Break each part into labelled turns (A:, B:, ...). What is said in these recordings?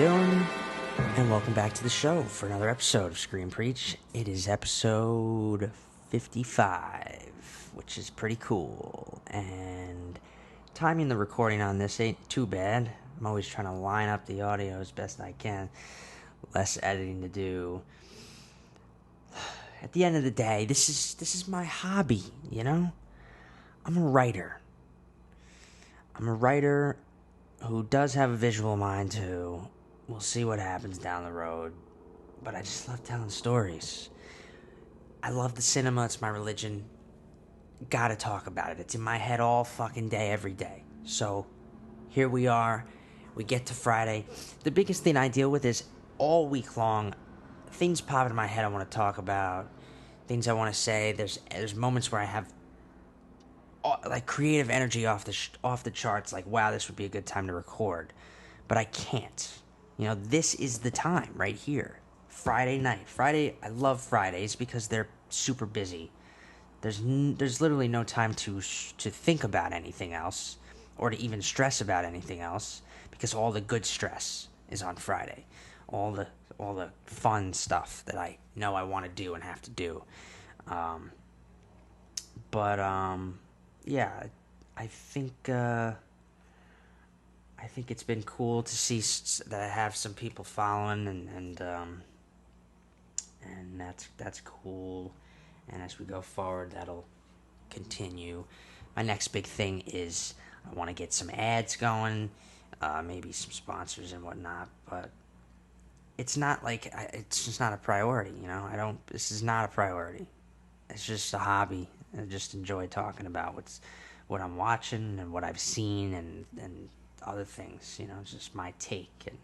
A: doing? And welcome back to the show for another episode of Scream Preach. It is episode 55, which is pretty cool. And timing the recording on this ain't too bad. I'm always trying to line up the audio as best I can. Less editing to do. At the end of the day, this is my hobby, you know? I'm a writer. I'm a writer who does have a visual mind too. We'll see what happens down the road. But I just love telling stories. I love the cinema. It's my religion. Gotta talk about it. It's in my head all fucking day, every day. So, here we are. We get to Friday. The biggest thing I deal with is all week long, things pop in my head I want to talk about. Things I want to say. There's moments where I have like creative energy off the charts. Like, wow, this would be a good time to record. But I can't. You know, this is the time right here. Friday night. I love Fridays because they're super busy. There's literally no time to think about anything else or to even stress about anything else because all the good stress is on Friday. All the fun stuff that I know I want to do and have to do. Yeah, I think it's been cool to see that I have some people following, and that's cool. And as we go forward, that'll continue. My next big thing is I want to get some ads going, maybe some sponsors and whatnot. But it's not like it's just not a priority. You know, This is not a priority. It's just a hobby. I just enjoy talking about what I'm watching and what I've seen and other things. You know, it's just my take. And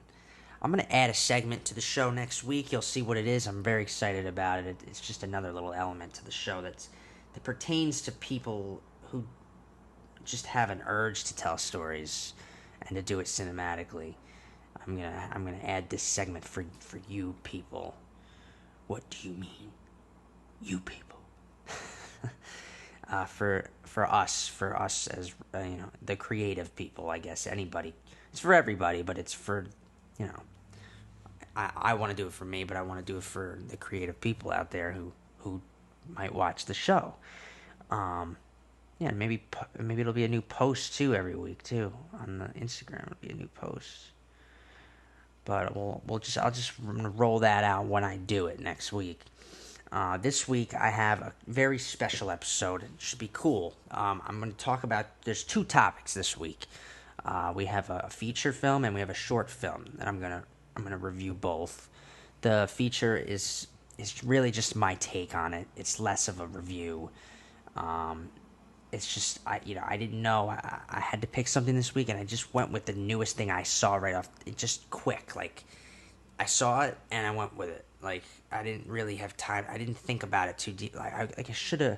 A: I'm going to add a segment to the show next week. You'll see what it is. I'm very excited about it. It's just another little element to the show that pertains to people who just have an urge to tell stories and to do it cinematically. I'm gonna add this segment for you people. What do you mean, you people? For us as the creative people, I guess. Anybody, it's for everybody, but it's for I want to do it for me, but I want to do it for the creative people out there who might watch the show. Maybe it'll be a new post too every week too on the Instagram. It'll be a new post, but I'll just roll that out when I do it next week. This week I have a very special episode. It should be cool. I'm going to talk about. There's two topics this week. We have a feature film and we have a short film, and I'm gonna review both. The feature is really just my take on it. It's less of a review. It's just I didn't know I had to pick something this week, and I just went with the newest thing I saw right off. It just quick, like I saw it and I went with it. Like, I didn't really have time. I didn't think about it too deep. I should have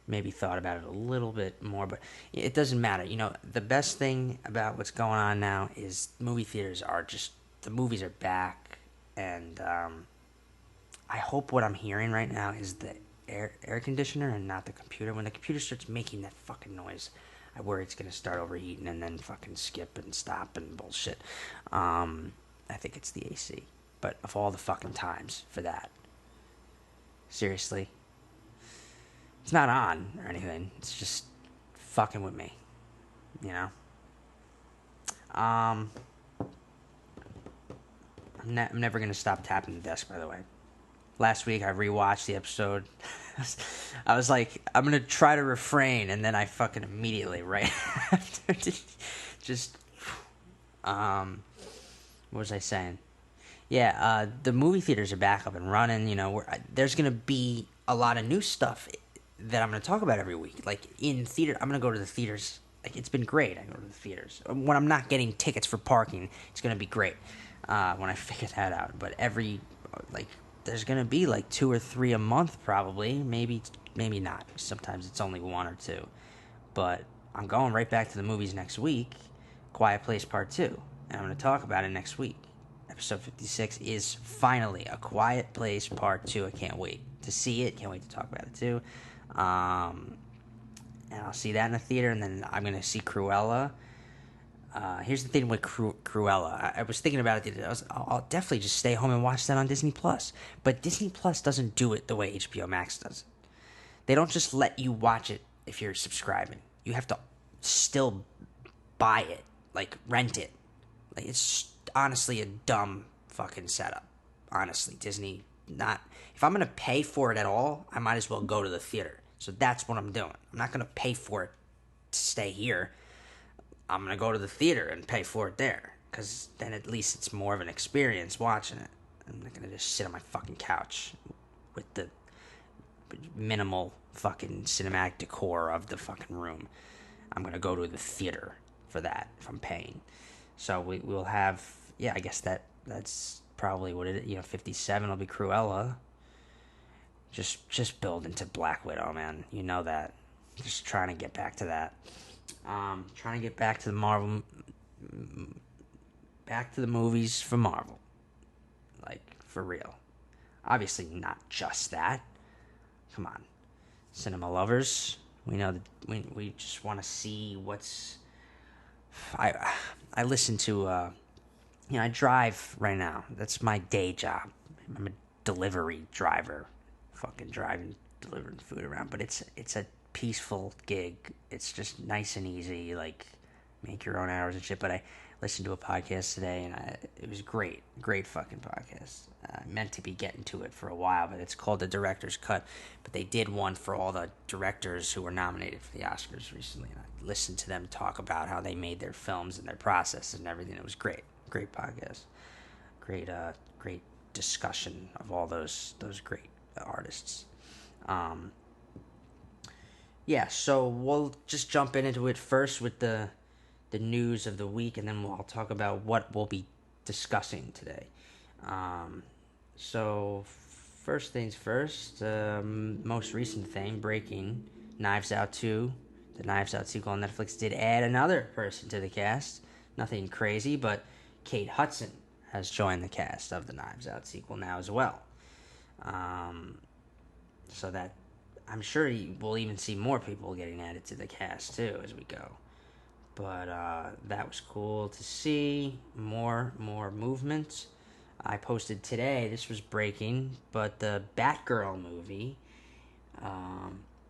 A: maybe thought about it a little bit more, but it doesn't matter. You know, the best thing about what's going on now is movie theaters the movies are back, and I hope what I'm hearing right now is the air conditioner and not the computer. When the computer starts making that fucking noise, I worry it's going to start overheating and then fucking skip and stop and bullshit. I think it's the AC. But of all the fucking times for that. Seriously. It's not on or anything. It's just fucking with me. You know? I'm never going to stop tapping the desk, by the way. Last week I rewatched the episode. I was like, I'm going to try to refrain, and then I fucking immediately, right after, what was I saying? Yeah, the movie theaters are back up and running. You know, there's going to be a lot of new stuff that I'm going to talk about every week. Like, in theater, I'm going to go to the theaters. Like, it's been great. I go to the theaters. When I'm not getting tickets for parking, it's going to be great when I figure that out. But there's going to be, 2 or 3 a month probably. Maybe not. Sometimes it's only 1 or 2. But I'm going right back to the movies next week. Quiet Place Part 2. And I'm going to talk about it next week. Episode 56 is finally A Quiet Place Part 2. I can't wait to see it. Can't wait to talk about it too. And I'll see that in the theater, and then I'm going to see Cruella. Here's the thing with Cruella. I was thinking about it. I'll definitely just stay home and watch that on Disney Plus. But Disney Plus doesn't do it the way HBO Max does it. They don't just let you watch it if you're subscribing. You have to still buy it, like rent it. Like it's honestly a dumb fucking setup. Honestly, Disney not. If I'm gonna pay for it at all, I might as well go to the theater. So that's what I'm doing. I'm not gonna pay for it to stay here. I'm gonna go to the theater and pay for it there, because then at least it's more of an experience watching it. I'm not gonna just sit on my fucking couch with the minimal fucking cinematic decor of the fucking room. I'm gonna go to the theater for that if I'm paying. So we'll have, yeah, I guess that's probably what it is. 57 will be Cruella. Just build into Black Widow, man. You know that. Just trying to get back to that. Trying to get back to the Marvel, back to the movies for Marvel. Like, for real. Obviously not just that. Come on. Cinema lovers. We know that we just want to see what's... I listen to, I drive right now. That's my day job. I'm a delivery driver. Fucking driving, delivering food around. But it's a peaceful gig. It's just nice and easy. Like, make your own hours and shit. But I listened to a podcast today, and it was great. Great fucking podcast. I meant to be getting to it for a while, but it's called The Director's Cut. But they did one for all the directors who were nominated for the Oscars recently, and I listened to them talk about how they made their films and their process and everything. It was great. Great podcast. Great discussion of all those great artists. Yeah, so we'll just jump into it first with the news of the week, and then I'll talk about what we'll be discussing today. So first things first, most recent thing, breaking, Knives Out 2, the Knives Out sequel on Netflix did add another person to the cast. Nothing crazy, but Kate Hudson has joined the cast of the Knives Out sequel now as well. So that, I'm sure we'll even see more people getting added to the cast too as we go. But that was cool to see. More movement. I posted today, this was breaking, but the Batgirl movie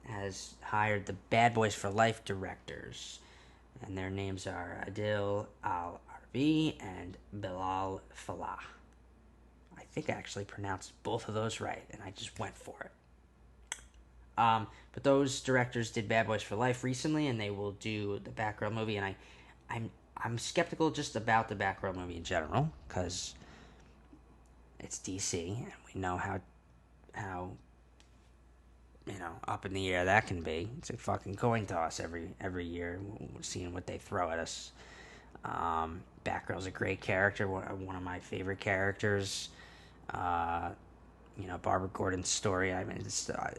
A: has hired the Bad Boys for Life directors. And their names are Adil Al-Arbi and Bilal Falah. I think I actually pronounced both of those right, and I just went for it. But those directors did Bad Boys for Life recently, and they will do the Batgirl movie. And I'm skeptical just about the Batgirl movie in general, because it's DC, and we know how up in the air that can be. It's a fucking coin toss every year, seeing what they throw at us. Batgirl's a great character, one of my favorite characters. Barbara Gordon's story. I mean,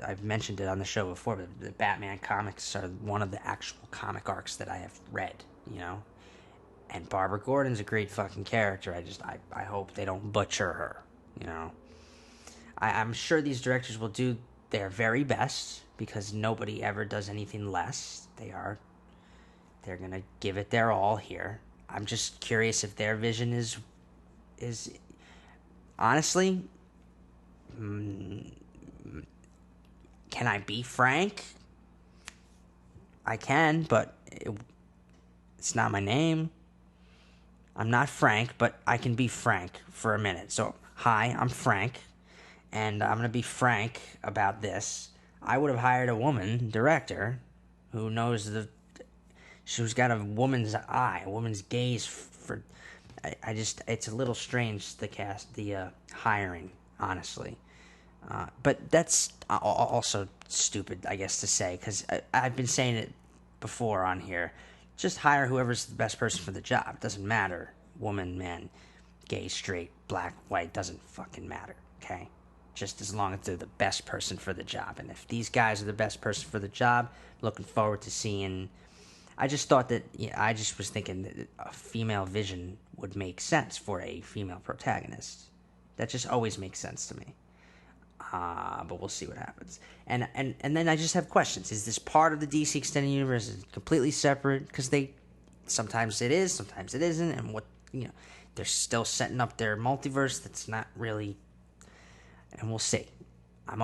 A: I've mentioned it on the show before, but the Batman comics are one of the actual comic arcs that I have read, And Barbara Gordon's a great fucking character. I hope they don't butcher her, I'm sure these directors will do their very best, because nobody ever does anything less. They're going to give it their all here. I'm just curious if their vision is honestly... Can I be frank? I can, but it's not my name. I'm not Frank, but I can be frank for a minute. So, hi, I'm Frank, and I'm going to be frank about this. I would have hired a woman director who knows who's got a woman's eye, a woman's gaze for... it's a little strange, the hiring, honestly. But that's also stupid, I guess, to say, because I've been saying it before on here. Just hire whoever's the best person for the job. It doesn't matter. Woman, man, gay, straight, black, white, doesn't fucking matter, okay? Just as long as they're the best person for the job. And if these guys are the best person for the job, looking forward to seeing... I just thought that... I just was thinking that a female vision would make sense for a female protagonist. That just always makes sense to me. But we'll see what happens. And then I just have questions. Is this part of the DC Extended Universe? Is it completely separate? Because they sometimes it is, sometimes it isn't, and they're still setting up their multiverse that's not really, and we'll see. I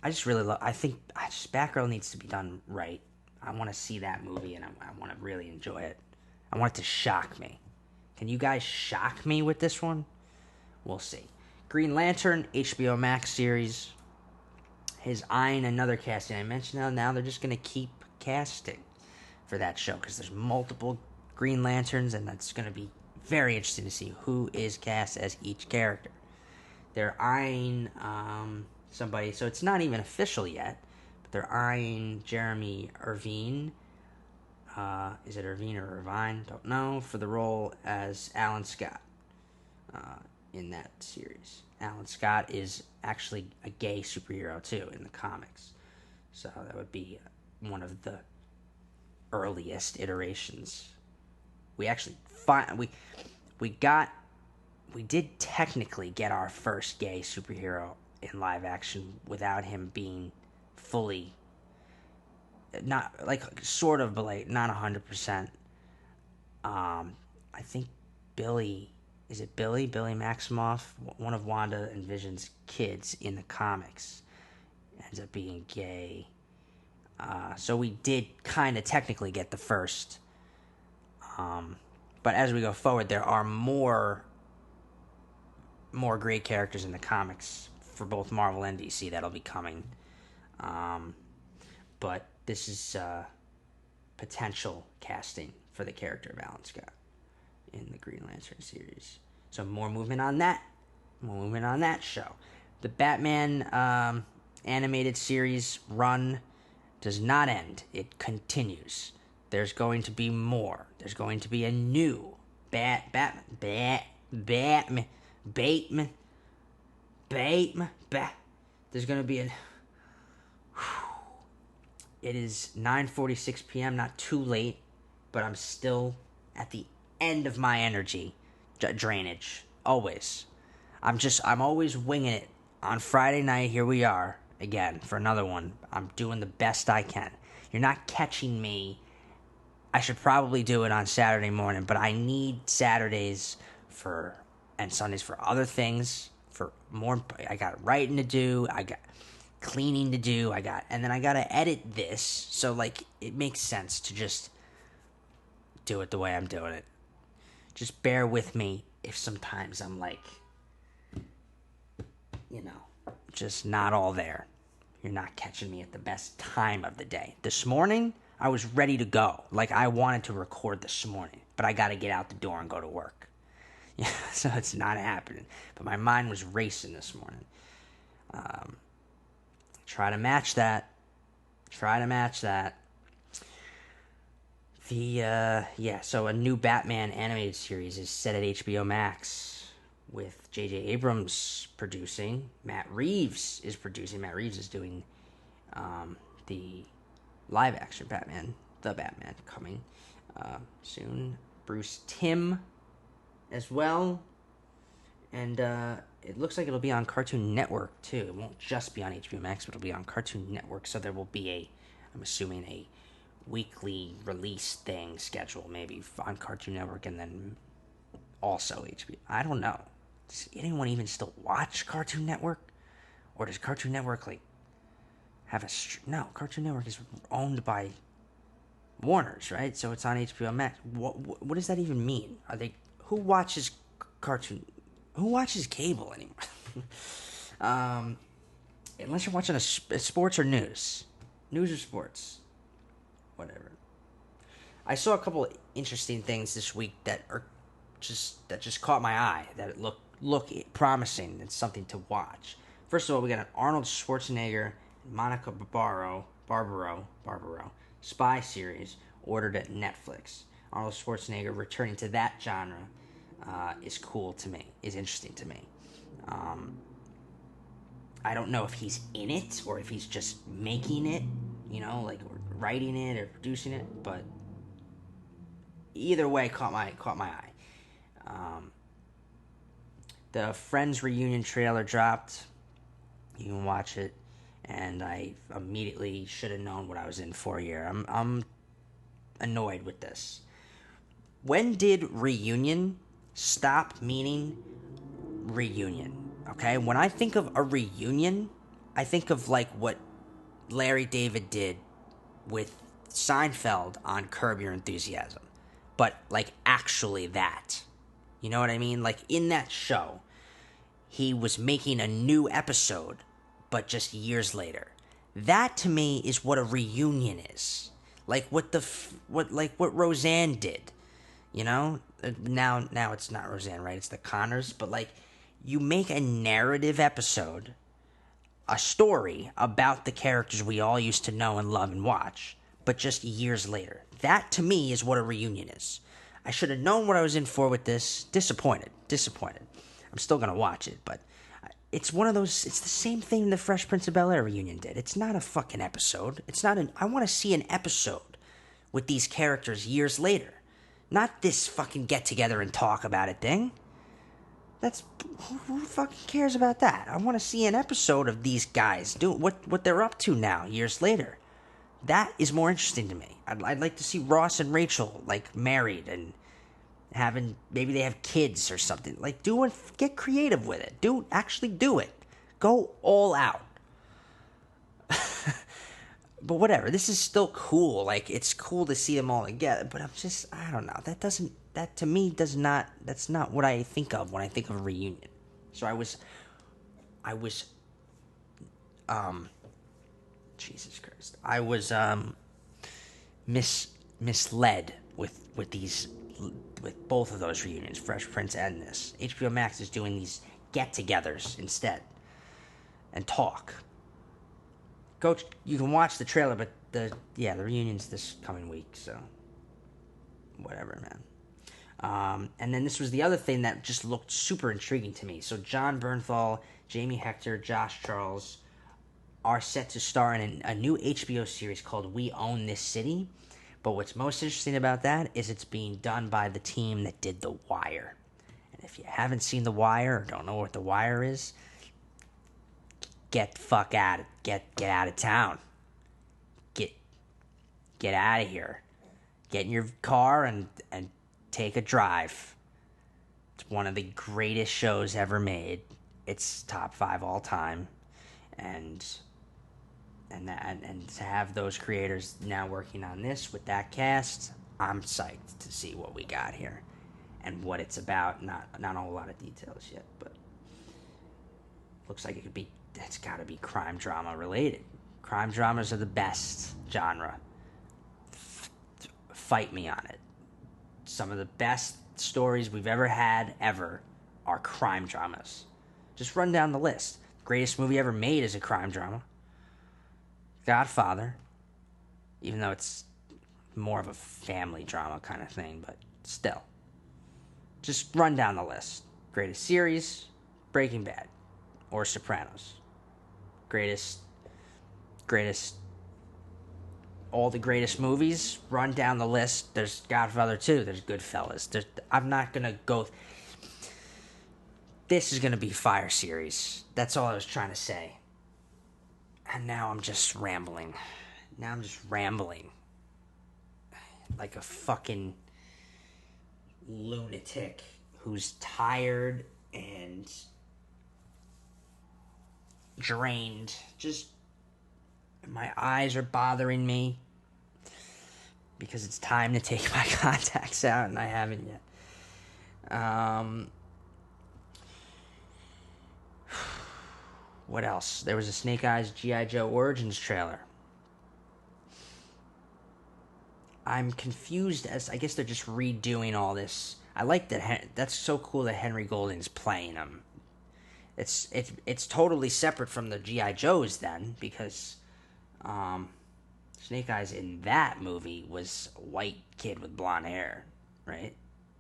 A: just really love, Batgirl needs to be done right. I want to see that movie, and I want to really enjoy it. I want it to shock me. Can you guys shock me with this one? We'll see. Green Lantern, HBO Max series, is eyeing another casting. I mentioned how now they're just going to keep casting for that show because there's multiple Green Lanterns, and that's going to be very interesting to see who is cast as each character. They're eyeing somebody, so it's not even official yet, but they're eyeing Jeremy Irvine. Is it Irvine or Irvine? Don't know. For the role as Alan Scott in that series. Alan Scott is actually a gay superhero too in the comics, so that would be one of the earliest iterations. We actually we did technically get our first gay superhero in live action without him being fully, not like sort of, but like not 100%. I think Billy Maximoff, one of Wanda and Vision's kids in the comics, ends up being gay. So we did kind of technically get the first. But as we go forward, there are more great characters in the comics for both Marvel and DC that'll be coming. But this is potential casting for the character of Alan Scott in the Green Lantern series. So more movement on that. More movement on that show. The Batman animated series run does not end. It continues. There's going to be more. There's going to be a new Bateman. There's going to be a... It is 9:46 p.m., not too late, but I'm still at the end of my energy drainage. Always. I'm always winging it. On Friday night, here we are again for another one. I'm doing the best I can. You're not catching me. I should probably do it on Saturday morning, but I need Saturdays and Sundays for other things. For more, I got writing to do. I got cleaning to do. And then I got to edit this. So like, it makes sense to just do it the way I'm doing it. Just bear with me if sometimes I'm like, just not all there. You're not catching me at the best time of the day. This morning, I was ready to go. Like, I wanted to record this morning, but I got to get out the door and go to work. Yeah, so it's not happening. But my mind was racing this morning. Try to match that. So a new Batman animated series is set at HBO Max with J.J. Abrams producing. Matt Reeves is producing. Matt Reeves is doing the live-action Batman, the Batman, coming soon. Bruce Timm as well. And it looks like it'll be on Cartoon Network, too. It won't just be on HBO Max, but it'll be on Cartoon Network. So there will be I'm assuming, a weekly release thing schedule, maybe on Cartoon Network and then also HBO. I don't know. Does anyone even still watch Cartoon Network? Or does Cartoon Network, have a... No, Cartoon Network is owned by Warner's, right? So it's on HBO Max. What does that even mean? Who watches cartoon... Who watches cable anymore? Unless you're watching a sports or news. News or sports. Whatever. I saw a couple of interesting things this week that just caught my eye. That look promising. It's something to watch. First of all, we got an Arnold Schwarzenegger and Monica Barbaro spy series ordered at Netflix. Arnold Schwarzenegger returning to that genre is cool to me. Is interesting to me. I don't know if he's in it or if he's just making it, or writing it or producing it, but either way caught my eye. The Friends reunion trailer dropped. You can watch it, and I immediately should have known what I was in for here. annoyed with this. When did reunion stop meaning reunion? Okay, when I think of a reunion, I think of like what Larry David did with Seinfeld on Curb Your Enthusiasm. But like actually that. You know what I mean? Like in that show, he was making a new episode, but just years later. That to me is what a reunion is. Like what Roseanne did. You know? Now it's not Roseanne, right? It's the Connors, but like you make a narrative episode, a story about the characters we all used to know and love and watch, but just years later. That to me is what a reunion is. I should have known what I was in for with this. Disappointed. I'm still gonna watch it, but it's one of those. It's the same thing the Fresh Prince of Bel Air reunion did. It's not a fucking episode. It's not an. I want to see an episode with these characters years later, not this fucking get together and talk about it thing. That's who fucking cares about that? I want to see an episode of these guys doing what they're up to now years later. That is more interesting to me. I'd like to see Ross and Rachel like married and having, maybe they have kids or something. Like get creative with it. Actually do it. Go all out. But whatever. This is still cool. Like it's cool to see them all together. But I don't know. That to me does not. That's not what I think of when I think of a reunion. So I was. Jesus Christ. I was misled with these, with both of those reunions, Fresh Prince and this. HBO Max is doing these get-togethers instead and talk. You can watch the trailer, but the reunion's this coming week, so whatever, man. And then this was the other thing that just looked super intriguing to me. So Jon Bernthal, Jamie Hector, Josh Charles are set to star in a new HBO series called We Own This City. But what's most interesting about that is it's being done by the team that did The Wire. And if you haven't seen The Wire or don't know what The Wire is, get the fuck out. Get out of town. Get out of here. Get in your car and take a drive. It's one of the greatest shows ever made. It's top 5 all time, and to have those creators now working on this with that cast, I'm psyched to see what we got here and what it's about. Not a whole lot of details yet, but looks like it's got to be crime drama related. Crime dramas are the best genre. Fight me on it. Some of the best stories we've ever had are crime dramas. Just run down the list. Greatest movie ever made is a crime drama. Godfather, even though it's more of a family drama kind of thing, but still. Just run down the list. Greatest series, Breaking Bad or Sopranos. Greatest all the greatest movies, run down the list. There's Godfather 2, there's Goodfellas. I'm not going to go. This is going to be fire series. That's all I was trying to say. And now I'm just rambling. Like a fucking lunatic who's tired and drained. Just, my eyes are bothering me because it's time to take my contacts out and I haven't yet. What else? There was a Snake Eyes G.I. Joe Origins trailer. I'm confused as, I guess they're just redoing all this. I like that. That's so cool that Henry Golding's playing them. It's totally separate from the G.I. Joes then, because Snake Eyes in that movie was a white kid with blonde hair, right?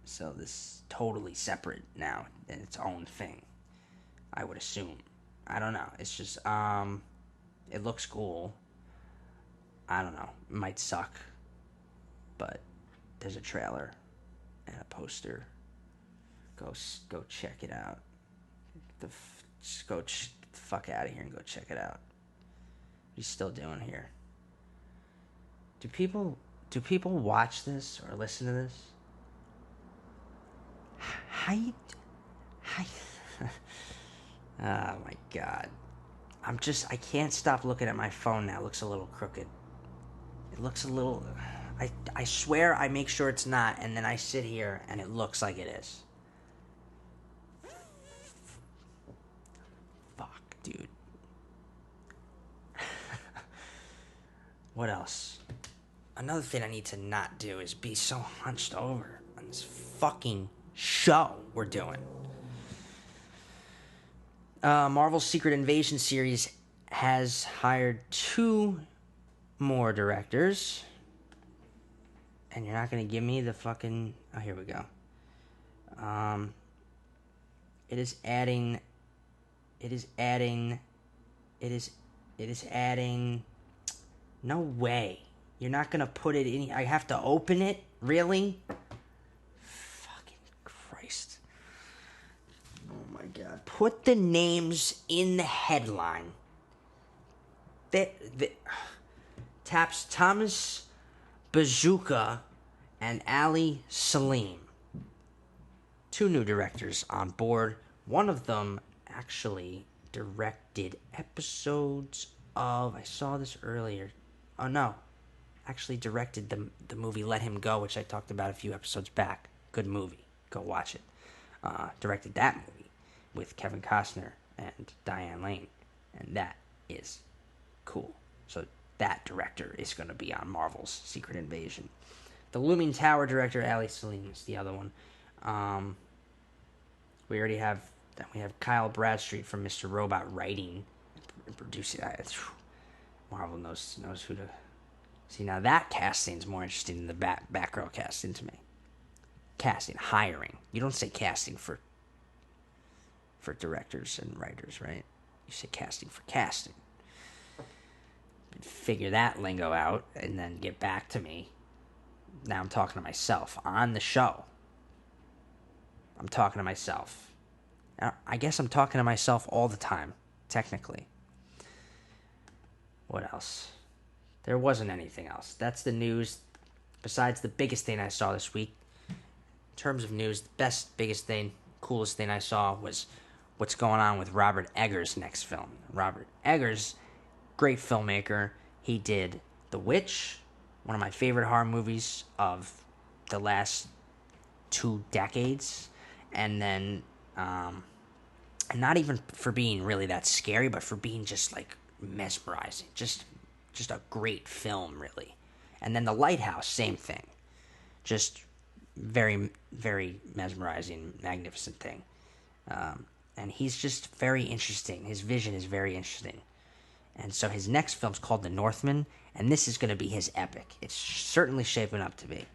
A: So this is totally separate now in its own thing, I would assume. I don't know. It's just, it looks cool. I don't know. It might suck. But there's a trailer and a poster. Go check it out. Just get the fuck out of here and go check it out. What are you still doing here? Do people Do people watch this or listen to this? How oh my god. I can't stop looking at my phone now. It looks a little crooked. It looks a little... I swear I make sure it's not, and then I sit here and it looks like it is. Fuck, dude. What else? Another thing I need to not do is be so hunched over on this fucking show we're doing. Marvel's Secret Invasion series has hired 2 more directors. And you're not going to give me the fucking... Oh, here we go. It is adding... No way. You're not going to put it in... I have to open it? Really? Fucking Christ. Oh my god. Put the names in the headline. Taps Thomas Bazooka and Ali Salim. 2 new directors on board. One of them actually directed episodes of... I saw this earlier. Oh, no. Actually directed the movie Let Him Go, which I talked about a few episodes back. Good movie. Go watch it. Directed that movie with Kevin Costner and Diane Lane. And that is cool. So that director is going to be on Marvel's Secret Invasion. The Looming Tower director, Ali Salim, is the other one. We already have... We have Kyle Bradstreet from Mr. Robot writing and producing. Marvel knows who to... See, now that casting's more interesting than the back row casting to me. Casting, hiring. You don't say casting for directors and writers, right? You say casting for casting. Figure that lingo out and then get back to me. Now I'm talking to myself on the show. I'm talking to myself. I guess I'm talking to myself all the time, technically. What else? There wasn't anything else. That's the news. Besides the biggest thing I saw this week. In terms of news, the biggest thing, coolest thing I saw was what's going on with Robert Eggers' next film. Robert Eggers, great filmmaker. He did The Witch, one of my favorite horror movies of the last 2 decades. And then, not even for being really that scary, but for being just like mesmerizing. Just a great film, really. And then The Lighthouse, same thing. Just very, very mesmerizing, magnificent thing. And he's just very interesting. His vision is very interesting. And so his next film's called The Northman, and this is going to be his epic. It's certainly shaping up to be.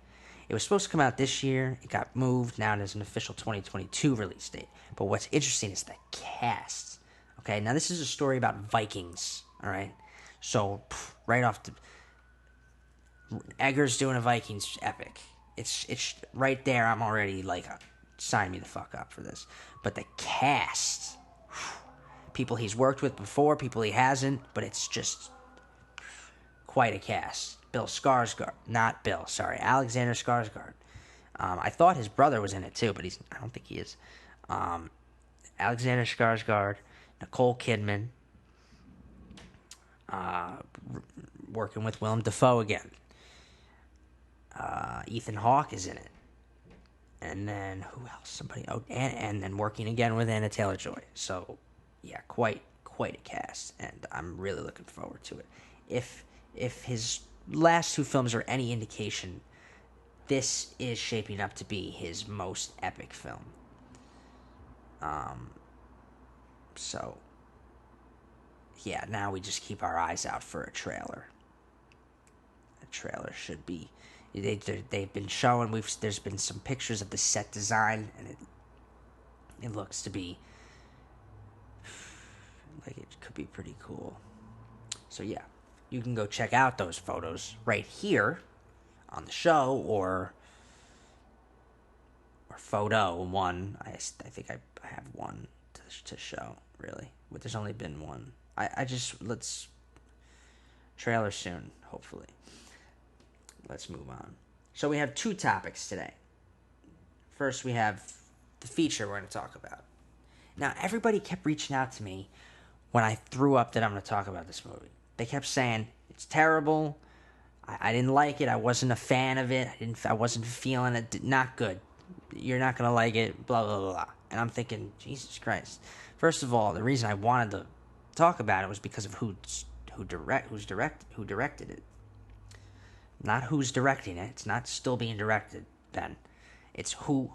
A: It was supposed to come out this year. It got moved. Now there's an official 2022 release date. But what's interesting is the cast. Okay, now this is a story about Vikings, all right? So, right off the... Eggers doing a Vikings epic. It's right there. I'm already like, sign me the fuck up for this. But the cast... People he's worked with before, people he hasn't, but it's just quite a cast. Alexander Skarsgård. I thought his brother was in it too, but I don't think he is. Alexander Skarsgård, Nicole Kidman, working with Willem Dafoe again. Ethan Hawke is in it. And then, who else? And then working again with Anna Taylor-Joy. So, yeah, quite a cast, and I'm really looking forward to it. If his last 2 films are any indication, this is shaping up to be his most epic film. So, yeah, now we just keep our eyes out for a trailer. A trailer should be... They've been showing... There's been some pictures of the set design, and it looks to be... like it could be pretty cool. So yeah, you can go check out those photos right here on the show, or photo one. I think I have one to show, really. But there's only been one. Let's trailer soon, hopefully. let's move on. So we have two topics today. First, we have the feature we're going to talk about. Now, everybody kept reaching out to me when I threw up that I'm going to talk about this movie. They kept saying it's terrible. I didn't like it. I wasn't a fan of it. I wasn't feeling it. Not good. You're not going to like it. Blah blah blah. And I'm thinking, Jesus Christ. First of all, the reason I wanted to talk about it was because of who directed it. Not who's directing it. It's not still being directed, Ben. It's who.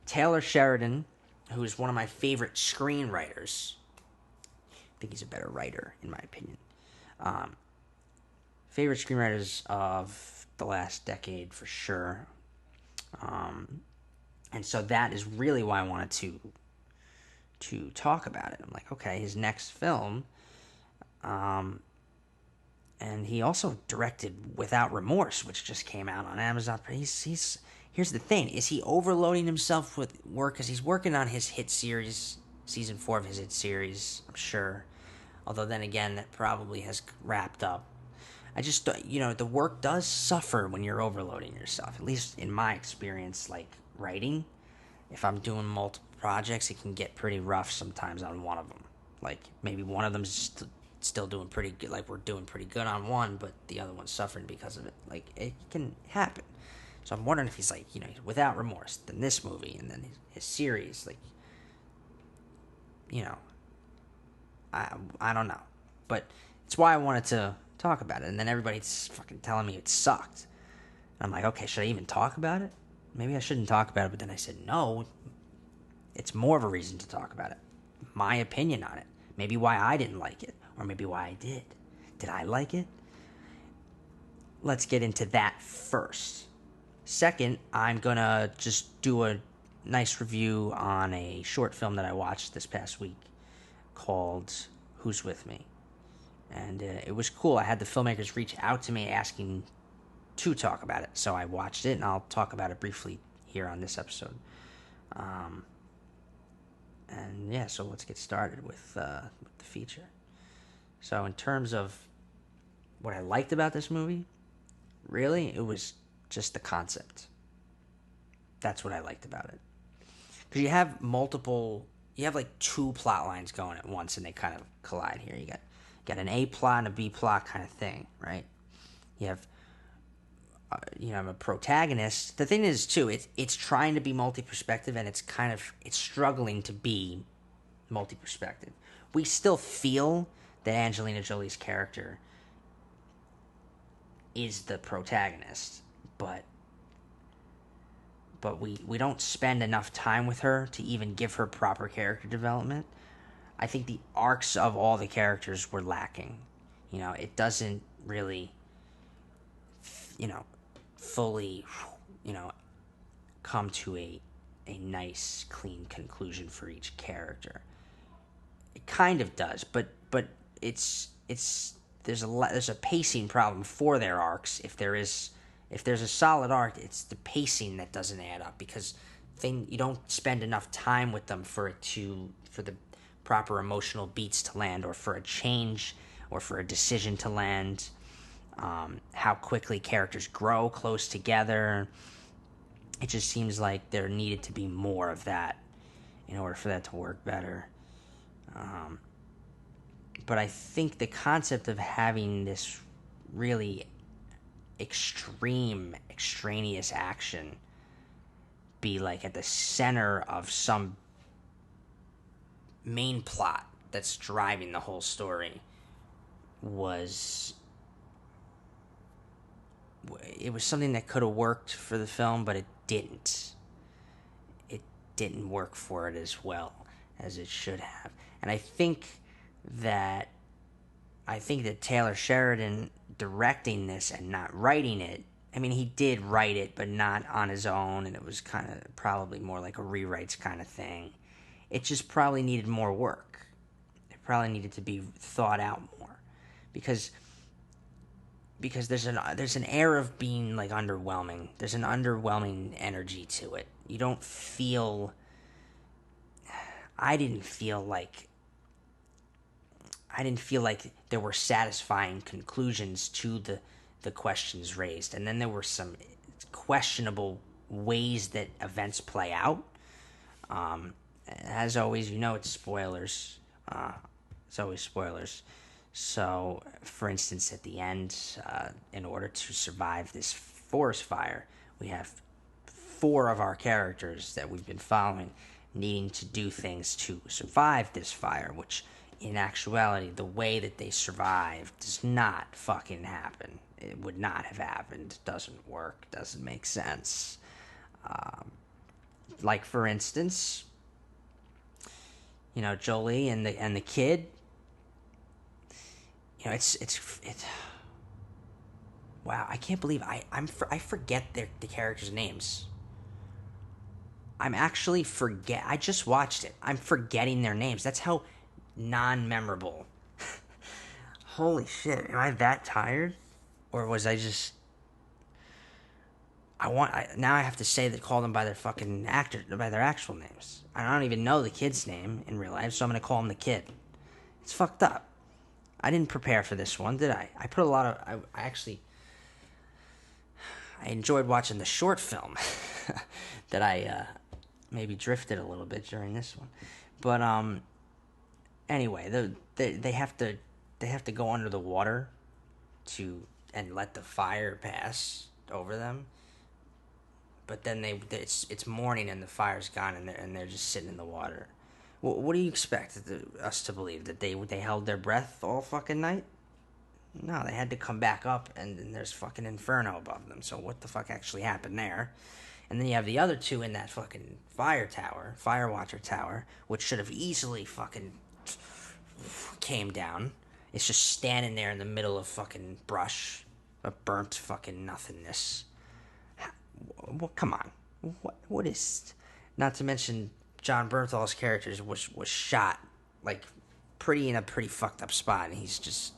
A: Taylor Sheridan, who is one of my favorite screenwriters. I think he's a better writer, in my opinion. Favorite screenwriters of the last decade, for sure. And so that is really why I wanted to talk about it. I'm like, okay, his next film. And he also directed Without Remorse, which just came out on Amazon. He's here's the thing: is he overloading himself with work? Because he's working on his hit series, season 4 of his hit series, I'm sure. Although then again, that probably has wrapped up. I just, the work does suffer when you're overloading yourself. At least in my experience, like writing, if I'm doing multiple projects, it can get pretty rough sometimes on one of them. Like maybe one of them's still doing pretty good, like we're doing pretty good on one, but the other one's suffering because of it. Like it can happen. So I'm wondering if he's like, Without Remorse, then this movie, and then his series, like, I don't know. But it's why I wanted to talk about it. And then everybody's fucking telling me it sucked. And I'm like, okay, should I even talk about it? Maybe I shouldn't talk about it. But then I said, no, it's more of a reason to talk about it. My opinion on it. Maybe why I didn't like it. Or maybe why I did. Did I like it? Let's get into that first. Second, I'm going to just do a nice review on a short film that I watched this past week called Who's With Me. And it was cool. I had the filmmakers reach out to me asking to talk about it. So I watched it, and I'll talk about it briefly here on this episode. And yeah, so let's get started with the feature. So in terms of what I liked about this movie, really, it was just the concept. That's what I liked about it. Because you have like two plot lines going at once, and they kind of collide here. You got an A plot and a B plot kind of thing, right? You have, a protagonist. The thing is, too, it's trying to be multi-perspective, and it's struggling to be multi-perspective. We still feel that Angelina Jolie's character is the protagonist, but we don't spend enough time with her to even give her proper character development. I think the arcs of all the characters were lacking. It doesn't really, fully, come to a nice, clean conclusion for each character. It kind of does, but it's there's a pacing problem for their arcs. If there's a solid arc, it's the pacing that doesn't add up, because you don't spend enough time with them for the proper emotional beats to land, or for a change, or for a decision to land. How quickly characters grow close together. It just seems like there needed to be more of that in order for that to work better. But I think the concept of having this really extraneous action be like at the center of some main plot that's driving the whole story was something that could have worked for the film, but it didn't. It didn't work for it as well as it should have. And I think that Taylor Sheridan directing this and not writing it, I mean, he did write it, but not on his own, and it was kind of probably more like a rewrites kind of thing. It just probably needed more work. It probably needed to be thought out more, because there's an air of being like underwhelming. There's an underwhelming energy to it. You don't feel. I didn't feel like there were satisfying conclusions to the questions raised. And then there were some questionable ways that events play out. As always, it's spoilers. It's always spoilers. So, for instance, at the end, in order to survive this forest fire, we have 4 of our characters that we've been following needing to do things to survive this fire, which in actuality, the way that they survived does not fucking happen. It would not have happened. Doesn't work. Doesn't make sense. Like, for instance, Jolie and the kid. It's wow. I can't believe I forget the characters' names. I'm actually forget. I just watched it. I'm forgetting their names. That's how non-memorable. Holy shit! Am I that tired, or was I just? Now I have to call them by their fucking by their actual names. I don't even know the kid's name in real life, so I'm gonna call him the kid. It's fucked up. I didn't prepare for this one, did I? I put a lot of. I enjoyed watching the short film that I maybe drifted a little bit during this one, but anyway, they have to go under the water and let the fire pass over them. But then it's morning and the fire's gone and they're just sitting in the water. What do you expect us to believe? That they held their breath all fucking night? No, they had to come back up and there's fucking inferno above them. So what the fuck actually happened there? And then you have the other 2 in that fucking Firewatcher tower, which should have easily fucking came down. It's just standing there in the middle of fucking brush, a burnt fucking nothingness. Well, come on. What is? Not to mention, John Bernthal's character was shot like in a pretty fucked up spot, and he's just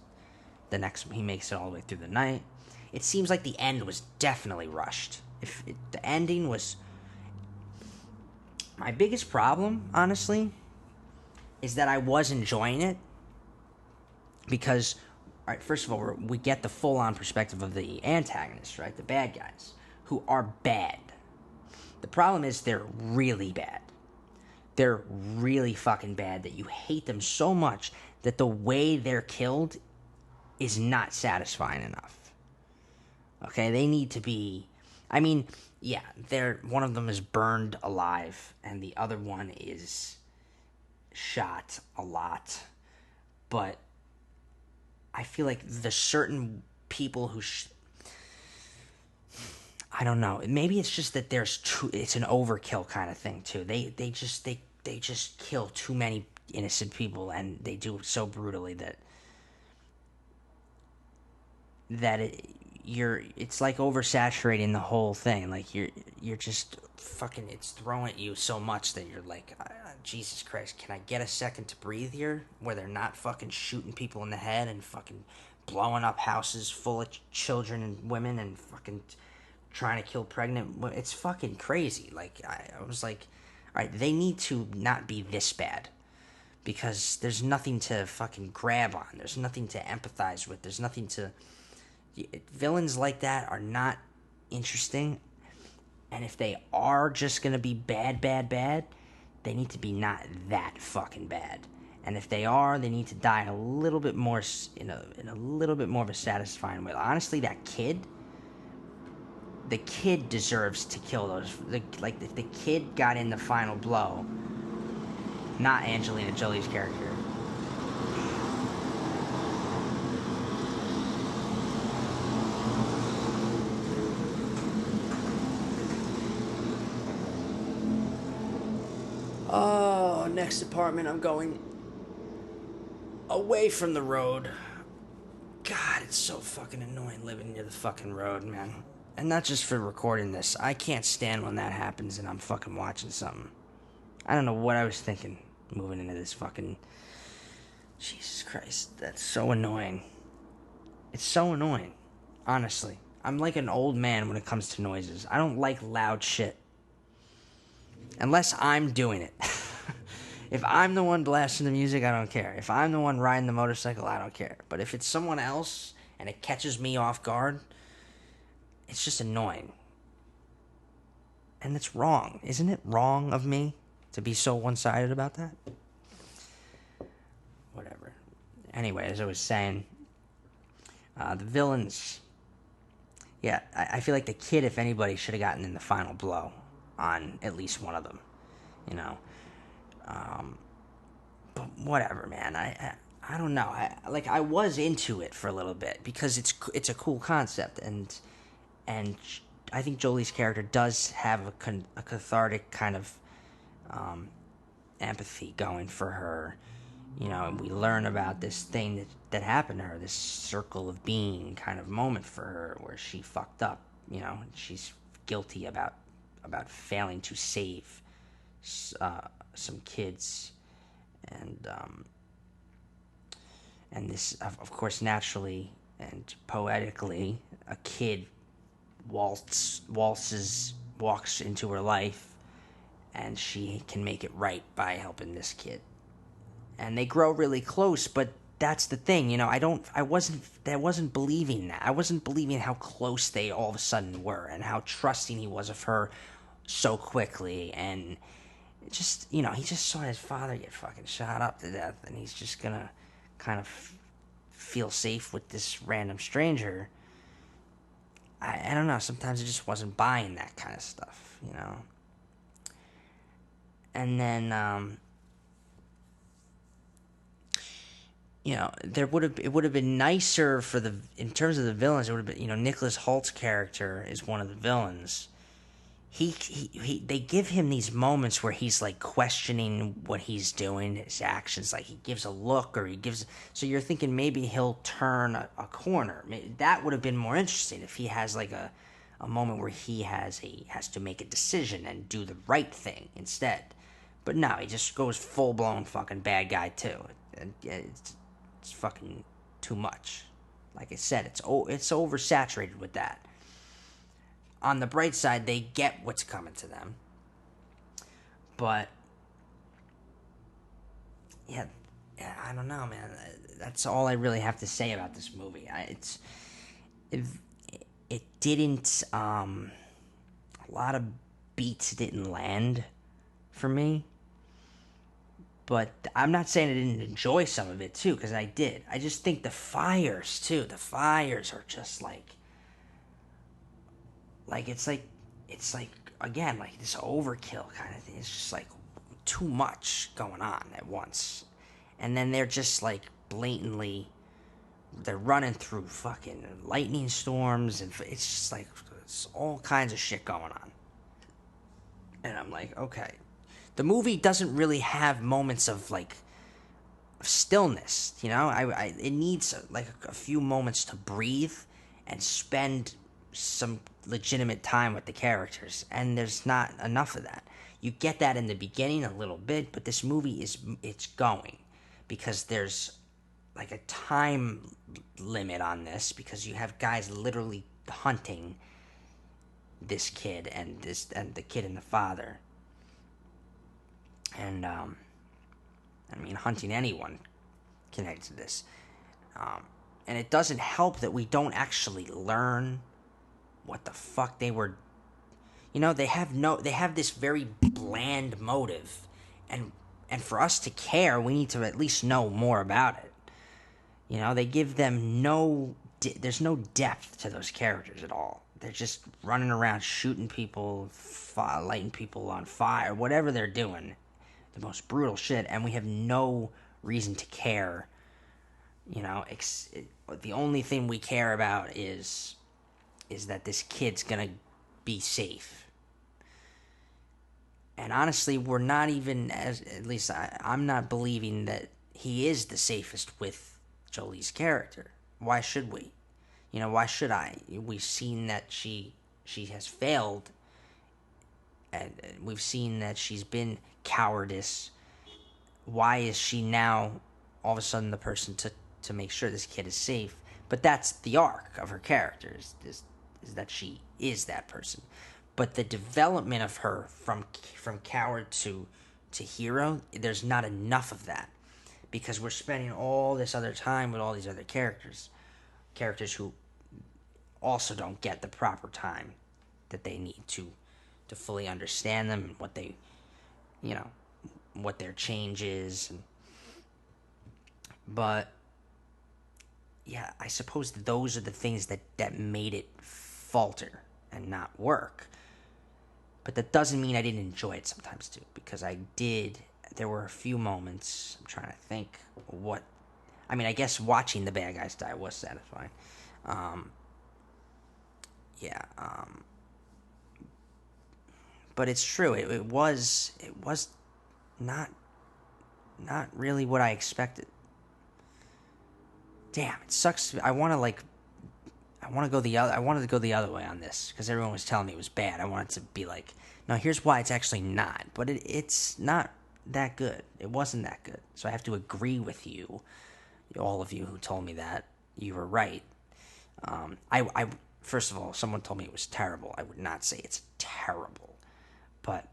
A: he makes it all the way through the night. It seems like the end was definitely rushed. The ending was my biggest problem, honestly, is that I was enjoying it because, all right, first of all, we get the full-on perspective of the antagonists, right, the bad guys, who are bad. The problem is they're really bad. They're really fucking bad that you hate them so much that the way they're killed is not satisfying enough. Okay, they need to be. I mean, yeah, one of them is burned alive, and the other one is shot a lot. But I feel like the certain people who I don't know. Maybe it's just that it's an overkill kind of thing too. They just kill too many innocent people, and they do it so brutally that it's like oversaturating the whole thing. Like you're just fucking, it's throwing at you so much that you're like, Jesus Christ, can I get a second to breathe here? Where they're not fucking shooting people in the head and fucking blowing up houses full of children and women and fucking trying to kill pregnant. It's fucking crazy. Like I was like, all right, they need to not be this bad, because there's nothing to fucking grab on. There's nothing to empathize with. There's nothing to. Villains like that are not interesting, and if they are just gonna be bad, they need to be not that fucking bad. And if they are, they need to die a little bit more in a little bit more of a satisfying way. Honestly, that kid. The kid deserves to kill those. If the kid got in the final blow, not Angelina Jolie's character. Oh, next apartment, I'm going away from the road. God, it's so fucking annoying living near the fucking road, man. And not just for recording this. I can't stand when that happens and I'm fucking watching something. I don't know what I was thinking moving into this fucking... Jesus Christ, that's so annoying. It's so annoying. Honestly. I'm like an old man when it comes to noises. I don't like loud shit. Unless I'm doing it. If I'm the one blasting the music, I don't care. If I'm the one riding the motorcycle, I don't care. But if it's someone else and it catches me off guard... It's just annoying. And it's wrong. Isn't it wrong of me to be so one-sided about that? Whatever. Anyway, as I was saying, the villains... Yeah, I feel like the kid, if anybody, should have gotten in the final blow on at least one of them. You know? But whatever, man. I don't know. I was into it for a little bit because it's a cool concept, and I think Jolie's character does have a cathartic kind of empathy going for her. You know, and we learn about this thing that happened to her, this circle of being kind of moment for her where she fucked up. You know, she's guilty about failing to save some kids, and this, of course, naturally and poetically, a kid walks into her life, and she can make it right by helping this kid. And they grow really close, but that's the thing, you know. I wasn't believing that. I wasn't believing how close they all of a sudden were, and how trusting he was of her so quickly, and just, you know, he just saw his father get fucking shot up to death, and he's just gonna kind of feel safe with this random stranger. I don't know. Sometimes I just wasn't buying that kind of stuff, you know. And then, you know, it would have been nicer for in terms of the villains. It would have been, you know, Nicholas Holt's character is one of the villains. They give him these moments where he's like questioning what he's doing, his actions. Like he gives a look, or so you're thinking maybe he'll turn a corner. That would have been more interesting if he has like a moment where he has to make a decision and do the right thing instead. But no, he just goes full blown fucking bad guy too. It's fucking too much. Like I said, it's oversaturated with that. On the bright side, they get what's coming to them. But yeah, I don't know, man. That's all I really have to say about this movie. It didn't. A lot of beats didn't land for me. But I'm not saying I didn't enjoy some of it too, because I did. I just think the fires too. The fires are just like it's like again, like this overkill kind of thing. It's just like too much going on at once, and then they're just like blatantly, they're running through fucking lightning storms, and it's just like it's all kinds of shit going on. And I'm like, okay, the movie doesn't really have moments of like stillness, you know. It needs like a few moments to breathe and spend some legitimate time with the characters, and there's not enough of that. You get that in the beginning a little bit, but this movie it's going, because there's like a time limit on this, because you have guys literally hunting this kid and the kid and the father, and I mean hunting anyone connected to this, and it doesn't help that we don't actually learn what the fuck they were. You know, they have this very bland motive, and for us to care, we need to at least know more about it. You know, they give them there's no depth to those characters at all. They're just running around shooting people, lighting people on fire, whatever they're doing, the most brutal shit, and we have no reason to care. You know, the only thing we care about is that this kid's gonna be safe. And honestly, we're not even, at least I'm not believing that he is the safest with Jolie's character. Why should we? You know, why should I? We've seen that she has failed, and we've seen that she's been cowardice. Why is she now all of a sudden the person to make sure this kid is safe? But that's the arc of her character, is that she is that person. But the development of her from coward to hero, there's not enough of that, because we're spending all this other time with all these other characters who also don't get the proper time that they need to fully understand them and what they, you know, what their change is. But yeah, I suppose those are the things that made it falter and not work. But that doesn't mean I didn't enjoy it sometimes too, because I did. There were a few moments. I'm trying to think what. I mean, I guess watching the bad guys die was satisfying. Um, yeah. But it's true. It was. It was not. Not really what I expected. Damn, it sucks. I want to like. I want to go the other. I wanted to go the other way on this because everyone was telling me it was bad. I wanted to be like, no, here's why it's actually not. But it's not that good. It wasn't that good. So I have to agree with you, all of you who told me that. You were right. I first of all, someone told me it was terrible. I would not say it's terrible, but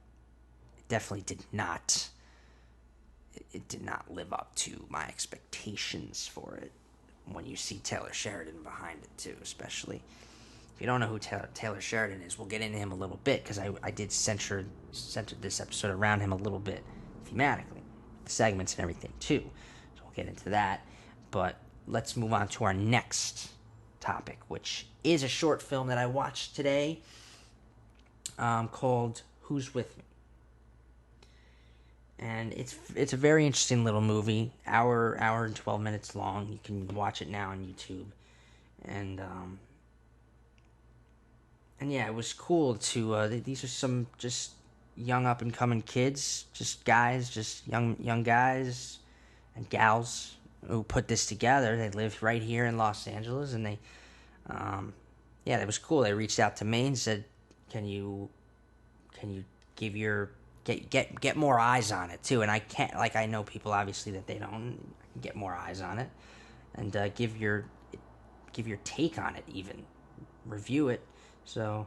A: it definitely did not. It did not live up to my expectations for it. When you see Taylor Sheridan behind it too, especially. If you don't know who Taylor Sheridan is, we'll get into him a little bit because I did center this episode around him a little bit thematically, the segments and everything too. So we'll get into that. But let's move on to our next topic, which is a short film that I watched today called Who's With Me. And it's a very interesting little movie, hour and 12 minutes long. You can watch it now on YouTube, and yeah, it was cool to. These are some just young up and coming kids, just guys, just young guys and gals who put this together. They live right here in Los Angeles, and they, yeah, it was cool. They reached out to me and said, "Can you give your get more eyes on it too?" And I can't, like, I know people obviously that they don't get more eyes on it, and give your take on it, even review it. So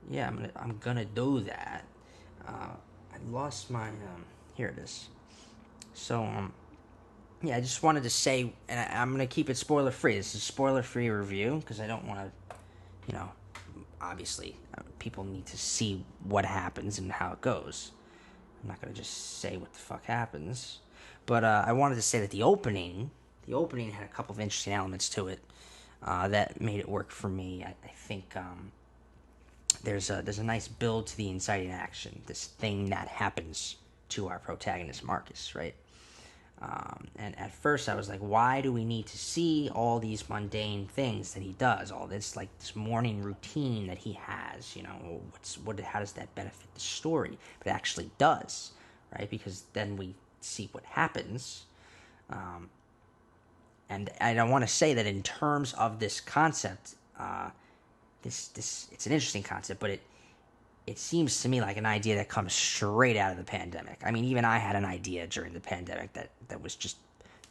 A: yeah, I'm gonna do that. I lost my here it is. So yeah, I just wanted to say, and I'm gonna keep it spoiler free. This is a spoiler free review because I don't want to, you know, obviously people need to see what happens and how it goes. I'm not gonna just say what the fuck happens, but I wanted to say that the opening had a couple of interesting elements to it that made it work for me. I think there's a nice build to the inciting action, this thing that happens to our protagonist Marcus, right? And at first I was like, why do we need to see all these mundane things that he does? All this, like, this morning routine that he has, you know, how does that benefit the story? But it actually does, right? Because then we see what happens. And I want to say that in terms of this concept, this it's an interesting concept, but it seems to me like an idea that comes straight out of the pandemic. I mean, even I had an idea during the pandemic that was just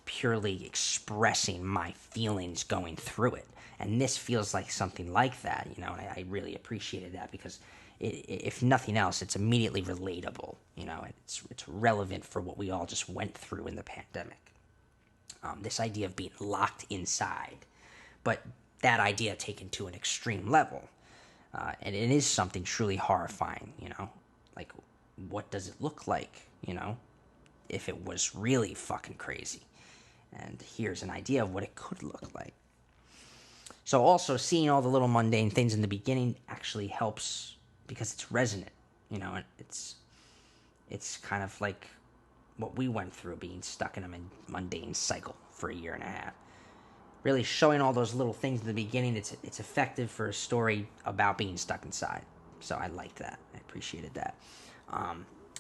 A: purely expressing my feelings going through it. And this feels like something like that, you know, and I really appreciated that because if nothing else, it's immediately relatable, you know, it's relevant for what we all just went through in the pandemic. This idea of being locked inside, but that idea taken to an extreme level. And it is something truly horrifying, you know? Like, what does it look like, you know, if it was really fucking crazy? And here's an idea of what it could look like. So also, seeing all the little mundane things in the beginning actually helps because it's resonant, you know? It's kind of like what we went through, being stuck in a mundane cycle for a year and a half. Really showing all those little things in the beginning, it's effective for a story about being stuck inside. So I liked that. I appreciated that.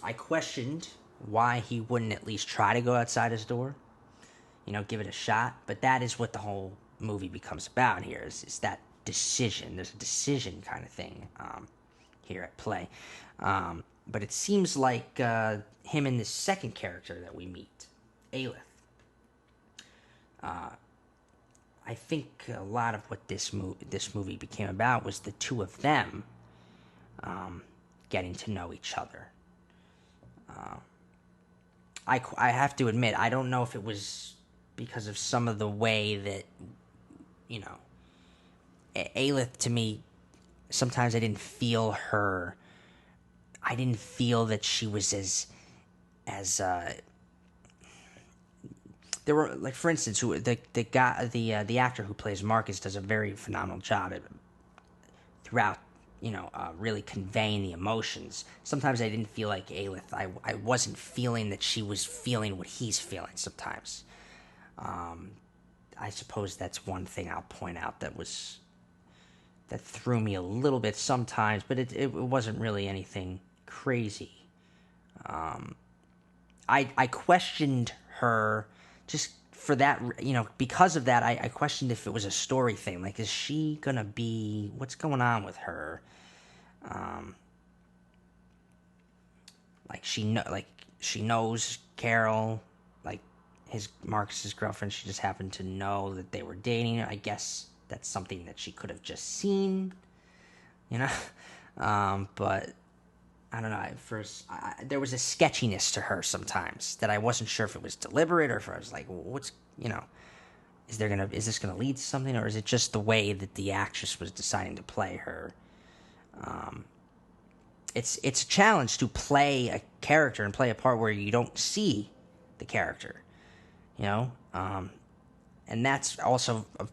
A: I questioned why he wouldn't at least try to go outside his door, you know, give it a shot. But that is what the whole movie becomes about here, is that decision. There's a decision kind of thing here at play. But it seems like him and the second character that we meet, Aelith, I think a lot of what this movie became about was the two of them getting to know each other. I have to admit, I don't know if it was because of some of the way that, you know, Aelith to me, sometimes I didn't feel her. I didn't feel that she was as there were, like, for instance, who the guy, the actor who plays Marcus does a very phenomenal job at throughout, really conveying the emotions. Sometimes I didn't feel like Aelith. I wasn't feeling that she was feeling what he's feeling sometimes. I suppose that's one thing I'll point out that threw me a little bit sometimes, but it wasn't really anything crazy. I questioned her just for that, because of that. I questioned if it was a story thing. Like, is she gonna be? What's going on with her? Like she knows Carol, like Marcus's girlfriend. She just happened to know that they were dating. I guess that's something that she could have just seen, you know. But I don't know. At first, there was a sketchiness to her sometimes that I wasn't sure if it was deliberate or if I was like, well, what's, is this gonna lead to something, or is it just the way that the actress was deciding to play her? It's a challenge to play a character and play a part where you don't see the character, and that's also a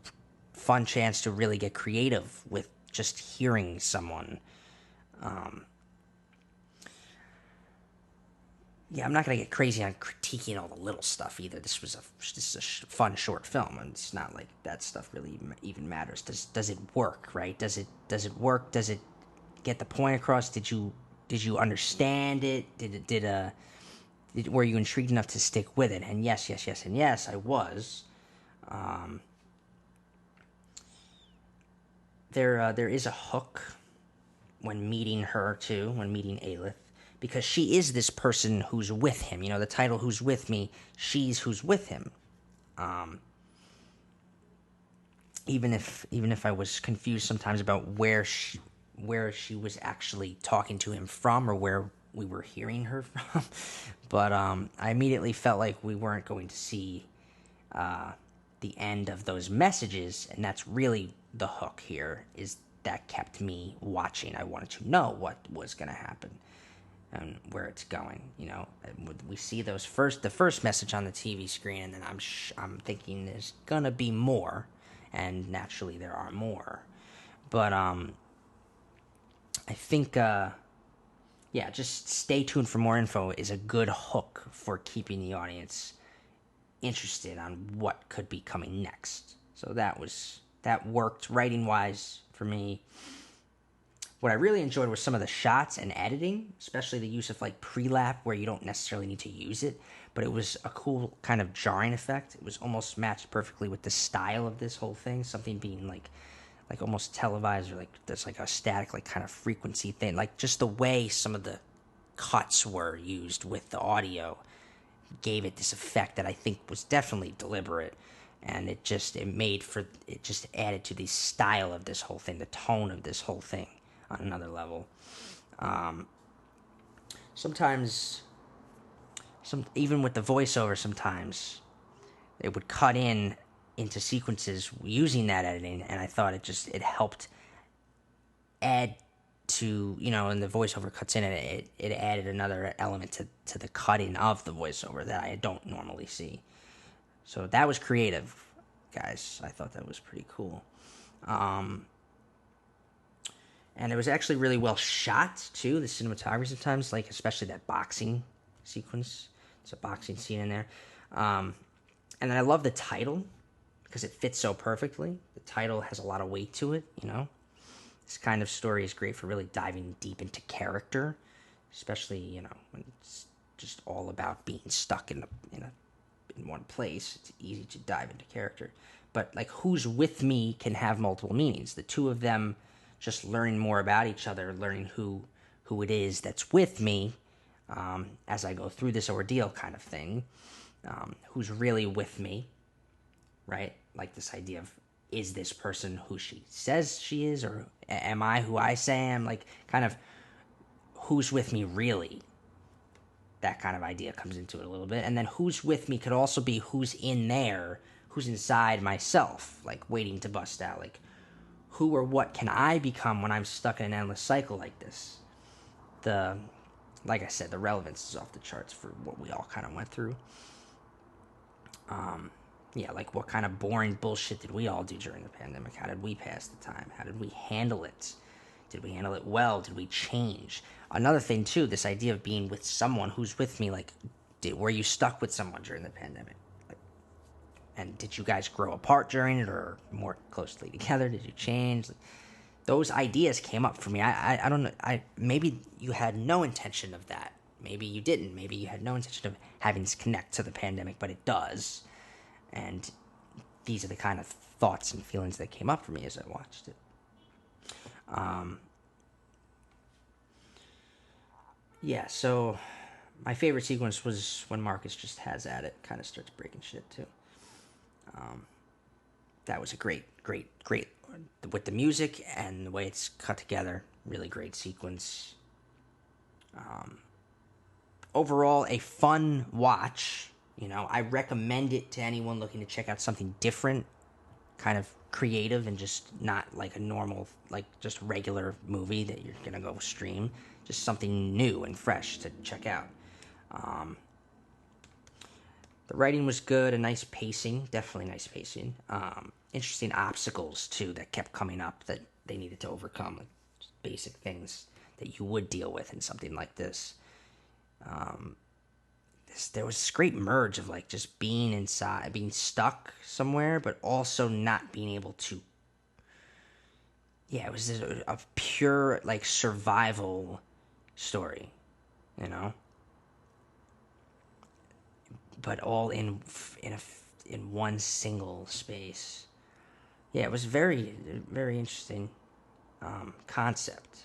A: fun chance to really get creative with just hearing someone. Yeah, I'm not gonna get crazy on critiquing all the little stuff either. This is a fun short film, and it's not like that stuff really even matters. Does it work, right? Does it work? Does it get the point across? Did you understand it? Were you intrigued enough to stick with it? And yes, I was. There is a hook when meeting her too, when meeting Aelith, because she is this person who's with him. The title "Who's with Me," she's who's with him. Even if I was confused sometimes about where she was actually talking to him from, or where we were hearing her from, but I immediately felt like we weren't going to see the end of those messages, and that's really the hook here. Is that kept me watching. I wanted to know what was going to happen and where it's going. We see the first message on the TV screen, and then I'm thinking there's gonna be more, and naturally there are more. But I think just stay tuned for more info is a good hook for keeping the audience interested on what could be coming next. So that worked writing wise for me. What I really enjoyed was some of the shots and editing, especially the use of like pre-lap where you don't necessarily need to use it, but it was a cool kind of jarring effect. It was almost matched perfectly with the style of this whole thing, something being like almost televised, or like there's like a static like kind of frequency thing, like just the way some of the cuts were used with the audio gave it this effect that I think was definitely deliberate, and it just added to the style of this whole thing, the tone of this whole thing on another level. Sometimes, even with the voiceover, sometimes it would cut into sequences using that editing, and I thought it helped add to, and the voiceover cuts in, and it added another element to the cutting of the voiceover that I don't normally see. So that was creative, guys. I thought that was pretty cool. And it was actually really well shot too. The cinematography sometimes, like especially that boxing sequence. It's a boxing scene in there. And then I love the title because it fits so perfectly. The title has a lot of weight to it, This kind of story is great for really diving deep into character, especially, when it's just all about being stuck in one place. It's easy to dive into character. But like Who's With Me can have multiple meanings. The two of them just learning more about each other, learning who it is that's with me as I go through this ordeal kind of thing. Who's really with me, right? Like this idea of, is this person who she says she is, or am I who I say I am? Like kind of who's with me really? That kind of idea comes into it a little bit. And then who's with me could also be who's in there, who's inside myself, like waiting to bust out. Like who or what can I become when I'm stuck in an endless cycle like this? Like I said, the relevance is off the charts for what we all kind of went through. Yeah, like what kind of boring bullshit did we all do during the pandemic? How did we pass the time? How did we handle it? Did we handle it well? Did we change? Another thing too, this idea of being with someone who's with me, like, were you stuck with someone during the pandemic? Like, and did you guys grow apart during it or more closely together? Did you change? Those ideas came up for me. I don't know. Maybe you had no intention of that. Maybe you didn't. Maybe you had no intention of having this connect to the pandemic, but it does. And these are the kind of thoughts and feelings that came up for me as I watched it. Yeah, so my favorite sequence was when Marcus just has at it, kind of starts breaking shit too. That was a great with the music and the way it's cut together. Really great sequence. Overall, a fun watch. I recommend it to anyone looking to check out something different, kind of creative, and just not like a normal, like just regular movie that you're gonna go stream. Just something new and fresh to check out. The writing was good, a nice pacing, definitely nice pacing. Interesting obstacles too that kept coming up that they needed to overcome, like just basic things that you would deal with in something like this. There was this great merge of like just being inside, being stuck somewhere, but also not being able to. Yeah, it was a pure like survival story, you know, but all in one single space. Yeah, it was very interesting concept.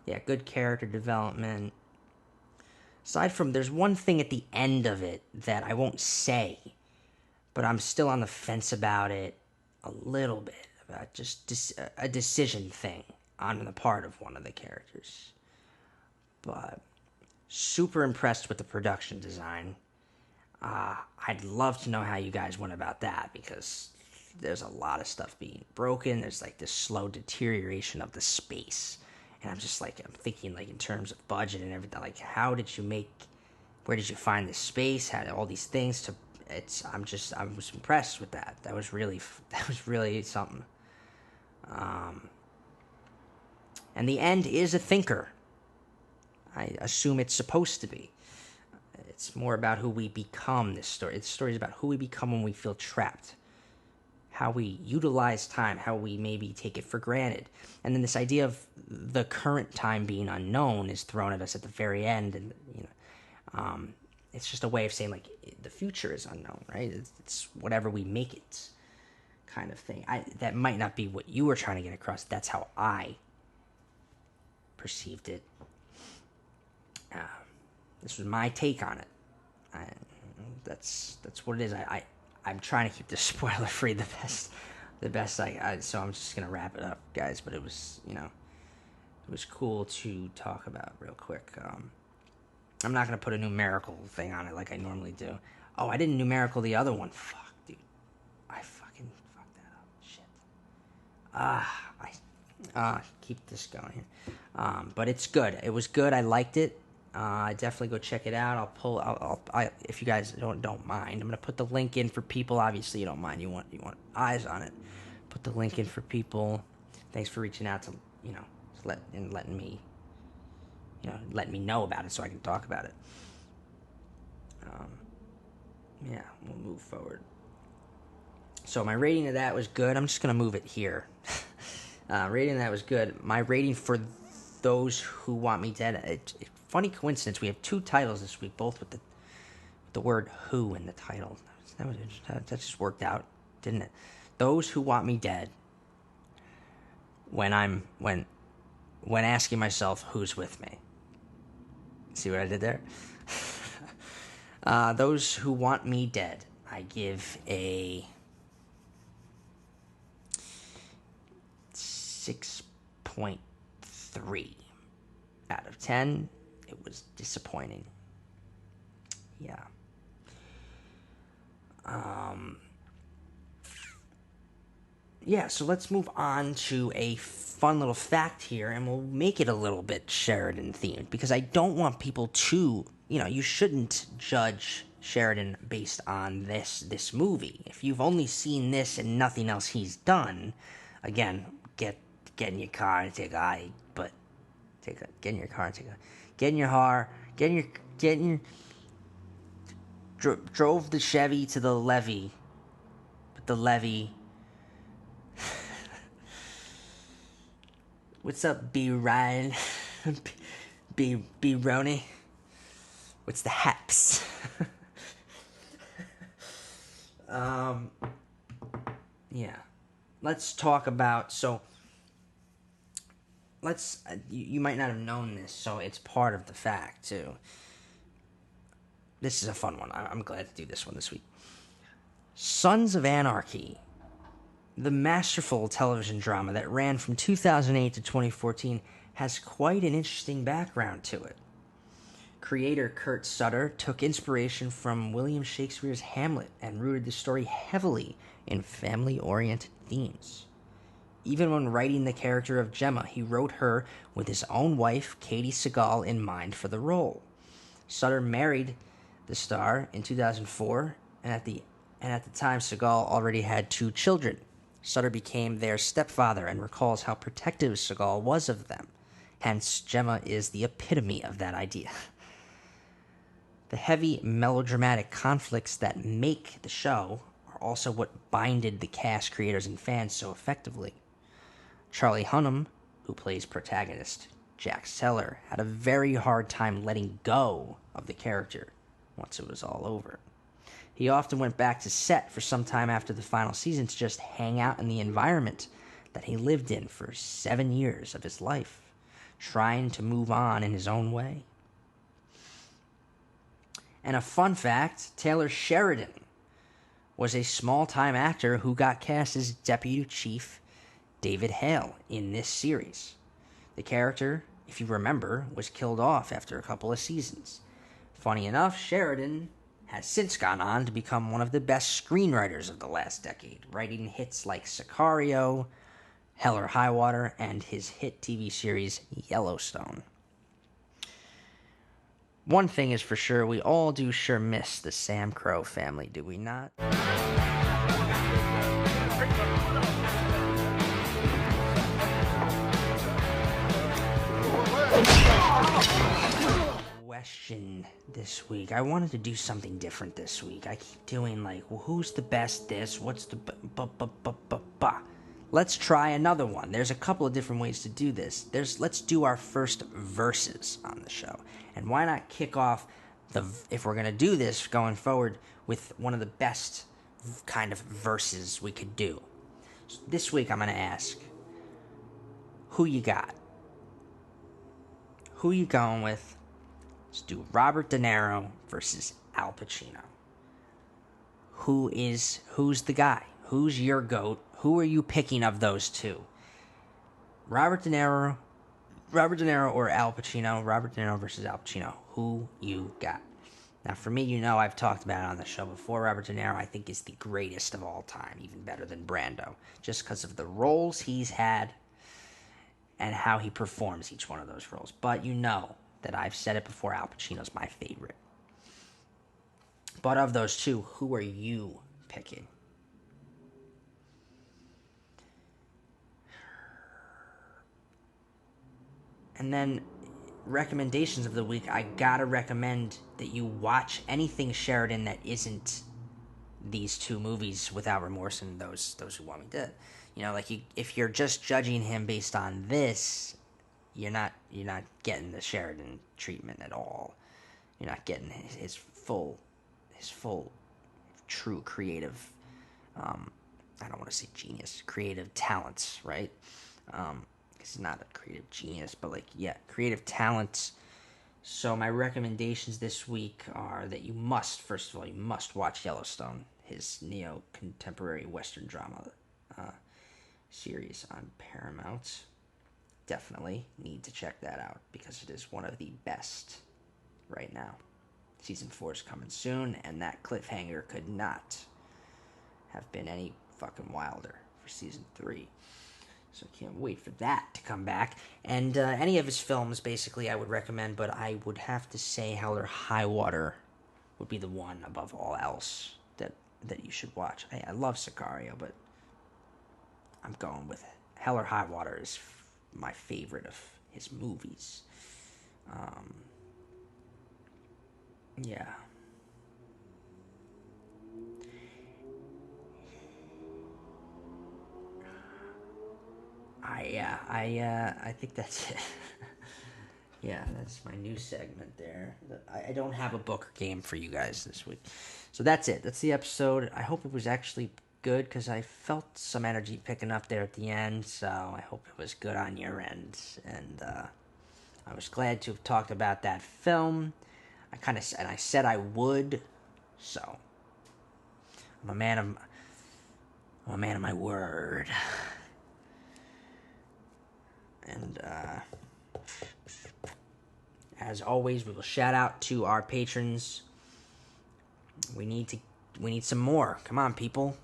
A: Yeah, good character development. Aside from, there's one thing at the end of it that I won't say, but I'm still on the fence about it a little bit, about just a decision thing on the part of one of the characters. But super impressed with the production design. I'd love to know how you guys went about that, because there's a lot of stuff being broken. There's like this slow deterioration of the space. And I'm thinking like in terms of budget and everything, like where did you find this space? Had all these things to, I was impressed with that. That was really something. And the end is a thinker. I assume it's supposed to be. It's more about who we become, this story. This story is about who we become when we feel trapped. How we utilize time, how we maybe take it for granted. And then this idea of the current time being unknown is thrown at us at the very end. And, it's just a way of saying, like, the future is unknown, right? It's whatever we make it kind of thing. That might not be what you were trying to get across. That's how I perceived it. This was my take on it. That's what it is. I'm trying to keep this spoiler free the best so I'm just gonna wrap it up, guys. But it was it was cool to talk about real quick. I'm not gonna put a numerical thing on it like I normally do. Oh, I didn't numerical the other one. Fuck, dude, I fucking fucked that up. Shit. Keep this going here. But it's good. It was good. I liked it. Definitely go check it out. If you guys don't mind, I'm gonna put the link in for people. Obviously, you don't mind. You want eyes on it. Put the link in for people. Thanks for reaching out to letting me know about it so I can talk about it. Yeah, we'll move forward. So my rating of that was good. I'm just gonna move it here. Rating of that was good. My rating for Those Who Want Me Dead. Funny coincidence. We have two titles this week, both with the word "who" in the title. That just worked out, didn't it? Those Who Want Me Dead. When asking myself who's with me. See what I did there? Those Who Want Me Dead. I give a 6.3 out of 10. It was disappointing. Yeah. yeah, so let's move on to a fun little fact here, and we'll make it a little bit Sheridan themed because I don't want people to, you shouldn't judge Sheridan based on this movie. If you've only seen this and nothing else he's done, again, get in your car and take a but get in your car and get in your car, get in your drove the Chevy to the levee, but the levee. What's up, B Ryan? B Roni? What's the haps? Yeah. Let's talk about, you might not have known this, so it's part of the fact, too. This is a fun one. I'm glad to do this one this week. Sons of Anarchy, the masterful television drama that ran from 2008 to 2014, has quite an interesting background to it. Creator Kurt Sutter took inspiration from William Shakespeare's Hamlet and rooted the story heavily in family-oriented themes. Even when writing the character of Gemma, he wrote her with his own wife, Katie Sagal, in mind for the role. Sutter married the star in 2004, and at the time, Sagal already had 2 children. Sutter became their stepfather and recalls how protective Sagal was of them. Hence, Gemma is the epitome of that idea. The heavy melodramatic conflicts that make the show are also what binded the cast, creators, and fans so effectively. Charlie Hunnam, who plays protagonist Jax Teller, had a very hard time letting go of the character once it was all over. He often went back to set for some time after the final season to just hang out in the environment that he lived in for 7 years of his life, trying to move on in his own way. And a fun fact, Taylor Sheridan was a small-time actor who got cast as Deputy Chief David Hale in this series. The character, if you remember, was killed off after a couple of seasons. Funny enough, Sheridan has since gone on to become one of the best screenwriters of the last decade, writing hits like Sicario, Hell or High Water, and his hit TV series Yellowstone. One thing is for sure, we all do sure miss the Sam Crow family, do we not? Question this week. I wanted to do something different this week. I keep doing well, who's the best this? What's the Let's try another one. There's a couple of different ways to do this. Let's do our first verses on the show. And why not kick off if we're going to do this going forward with one of the best kind of verses we could do. So this week I'm going to ask, who you got? Who you going with? Let's do Robert De Niro versus Al Pacino. Who's the guy? Who's your GOAT? Who are you picking of those two? Robert De Niro or Al Pacino? Robert De Niro versus Al Pacino. Who you got? Now, for me, I've talked about it on the show before. Robert De Niro, I think, is the greatest of all time, even better than Brando, just because of the roles he's had and how he performs each one of those roles. But that I've said it before, Al Pacino's my favorite. But of those two, who are you picking? And then recommendations of the week, I gotta recommend that you watch anything Sheridan that isn't these two movies, Without Remorse and those who want me dead. If you're just judging him based on this, you're not getting the Sheridan treatment at all. You're not getting his full true creative, I don't want to say genius, creative talents, right? He's not a creative genius, but creative talents. So my recommendations this week are that you must watch Yellowstone, his neo-contemporary Western drama series on Paramount. Definitely need to check that out because it is one of the best right now. Season 4 is coming soon, and that cliffhanger could not have been any fucking wilder for season 3. So I can't wait for that to come back. And any of his films, basically, I would recommend, but I would have to say Hell or High Water would be the one above all else that you should watch. I love Sicario, but I'm going with Hell or High Water is my favorite of his movies. Yeah. I think that's it. Yeah, that's my new segment there. I don't have a book or game for you guys this week. So that's it. That's the episode. I hope it was actually good because I felt some energy picking up there at the end. So I hope it was good on your end. And I was glad to have talked about that film. I said I would. So I'm a man of my word. And as always, we will shout out to our patrons. We need some more. Come on, people.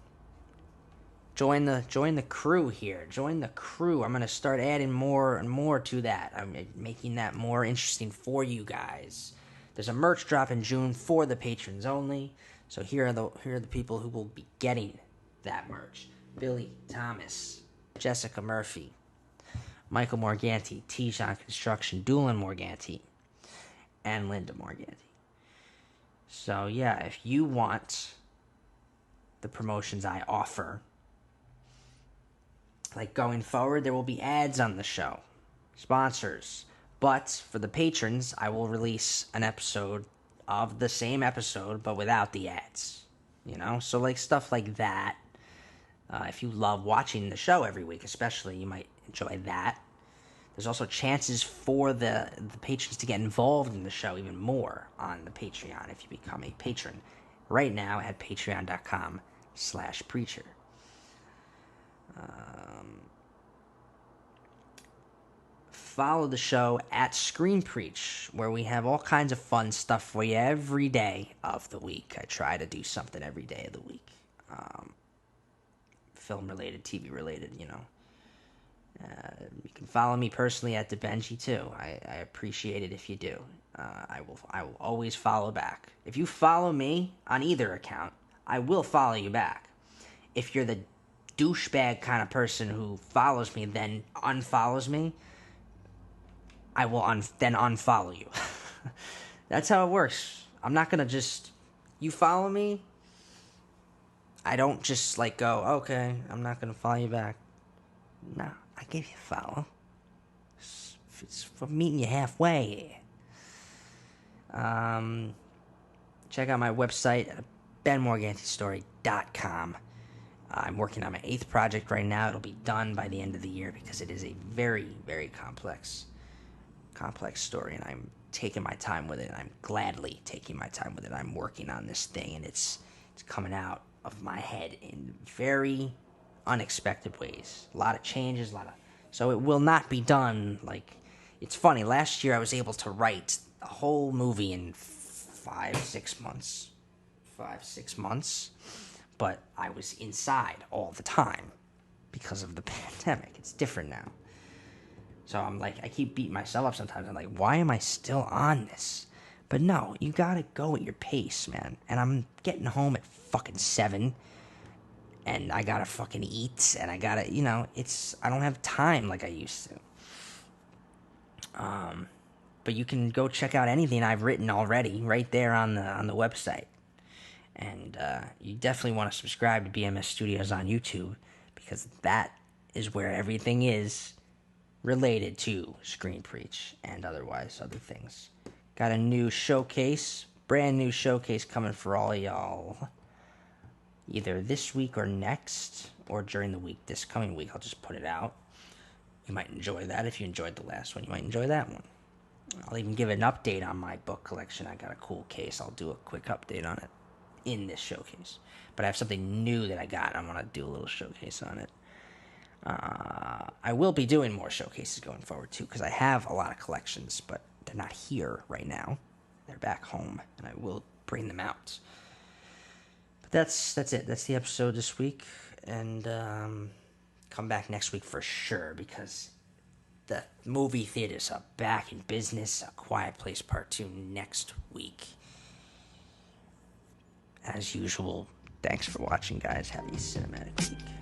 A: Join the crew here. Join the crew. I'm gonna start adding more and more to that. I'm making that more interesting for you guys. There's a merch drop in June for the patrons only. So here are the people who will be getting that merch: Billy Thomas, Jessica Murphy, Michael Morganti, Tijon Construction, Doolin Morganti, and Linda Morganti. So yeah, if you want the promotions I offer, like going forward, there will be ads on the show, sponsors. But for the patrons, I will release an episode of the same episode, but without the ads. So like stuff like that. If you love watching the show every week, especially, you might enjoy that. There's also chances for the patrons to get involved in the show even more on the Patreon if you become a patron right now at patreon.com/preacher. Follow the show at Screen Preach, where we have all kinds of fun stuff for you every day of the week. I try to do something every day of the week. Film related, TV related, you can follow me personally at DeBenji too. I appreciate it if you do. I will always follow back. If you follow me on either account, I will follow you back. If you're the douchebag kind of person who follows me then unfollows me, I will then unfollow you. That's how it works. I'm not gonna just you follow me. I don't just go, okay, I'm not gonna follow you back. No, I give you a follow. It's for meeting you halfway. Check out my website at benmorgantistory.com. I'm working on my 8th project right now. It'll be done by the end of the year because it is a very, very complex story, and I'm taking my time with it. I'm gladly taking my time with it. I'm working on this thing, and it's coming out of my head in very unexpected ways. A lot of changes, so it will not be done. It's funny, last year I was able to write a whole movie in 5-6 months, but I was inside all the time because of the pandemic. It's different now. So I keep beating myself up sometimes. I'm like, why am I still on this? But no, you gotta go at your pace, man. And I'm getting home at fucking 7. And I gotta fucking eat. And I gotta, I don't have time like I used to. But you can go check out anything I've written already right there on the website. And you definitely want to subscribe to BMS Studios on YouTube, because that is where everything is related to Screen Preach and other things. Got a new showcase, brand new showcase coming for all y'all. Either this week or next, or during the week, this coming week. I'll just put it out. You might enjoy that. If you enjoyed the last one, you might enjoy that one. I'll even give an update on my book collection. I got a cool case. I'll do a quick update on it in this showcase. But I have something new that I got, and I want to do a little showcase on it. I will be doing more showcases going forward, too, because I have a lot of collections, but they're not here right now. They're back home, and I will bring them out. But that's it. That's the episode this week, and come back next week for sure because the movie theaters are back in business. A Quiet Place Part 2 next week. As usual, thanks for watching, guys. Have a cinematic week.